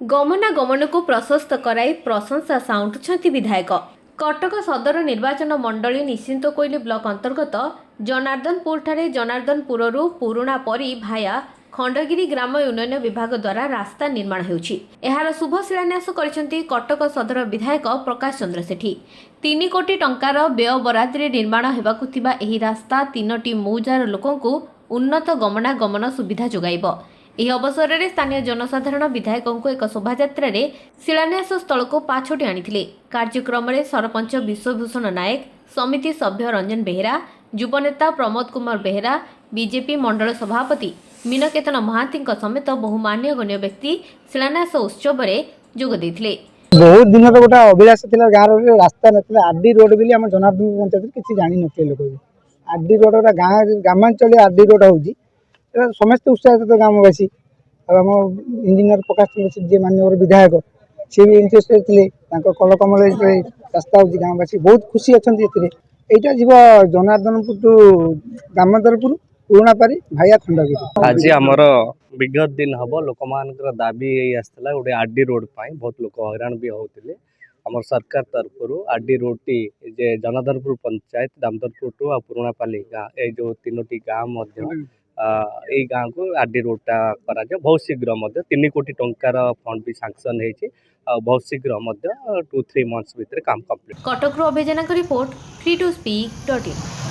गमनागमन को प्रशस्त कराई प्रशंसा साउंटुछंती विधायक। कटक सदर निर्वाचन मंडली निश्चिंत कोइली ब्लॉक अंतर्गत जनार्दनपुर ठारे जनार्दनपुररू पुरुणा परी भाया खंडगिरी ग्राम उन्नयन विभाग द्वारा रास्ता निर्माण होउछि। एहार शुभ शिलान्यास करिसेंती कटक सदर विधायक प्रकाश चंद्र सेठी। 3 कोटी टंकार व्यय बरादरे निर्माण हेबाकु थिबा एही रास्ता 3टी मौजार लोकंकु उन्नत गमनागमन सुविधा जोगाइब। ଏହି ଅବସରରେ ସ୍ଥାନୀୟ ଜନସାଧାରଣ ବିଧାୟକଙ୍କୁ ଏକ ଶୋଭାଯାତ୍ରାରେ ଶିଳାନ୍ୟାସ ସ୍ଥଳକୁ ପାଛୋଟି ଆଣିଥିଲେ। କାର୍ଯ୍ୟକ୍ରମରେ ସରପଞ୍ଚ ବିଶ୍ୱଭୂଷଣ ନାୟକ, ସମିତି ସଭ୍ୟ ରଞ୍ଜନ ବେହେରା, ଯୁବନେତା ପ୍ରମୋଦ କୁମାର ବେହେରା, ବିଜେପି ମଣ୍ଡଳ ସଭାପତି ମୀନକେତନ ମହାନ୍ତିଙ୍କ ସମେତ ବହୁ ମାନ୍ୟଗଣ୍ୟ ବ୍ୟକ୍ତି ଶିଳାନ୍ୟାସ ଉତ୍ସବରେ ଯୋଗ ଦେଇଥିଲେ। बहुत दिन गोटे अभिलाष था गाँव रास्ता ना आरडी रोड बोली आम जनार्दन पंचायत किसी जान नी लोक आरडी रोड गाँ ग्रामांचल आरडी रोड हूँ समस्त उत्साहित ग्रामवासी आम इंजीनियर प्रकाश चंद्र जी माननीय विधायक सी भी इंटरेस्टेड थे कल कमल रास्ता हूँ गाँववासी बहुत खुशी अच्छा यहाँ जीव जनार्दनपुर टू दामोदरपुर पुरापारी भाया खंडगिरी। आज आमर विगत दिन हम लोक मान दाबी आसला गोटे आरडी रोड पाई बहुत लोक हैरान भी होते आम सरकार तरफ RD road T J Janardanpur panchayat Damodarpur to Purapali गाँ ये जो 3टी गाँव गाँ को आरडी रोडटा करा बहुत शीघ्र 3 कोटी टंकार फंड भी सांक्शन होती बहुत शीघ्र 2-3 मंथ्स भितर काम कंप्लीट। कटक अभियान रिपोर्ट free2speak.in।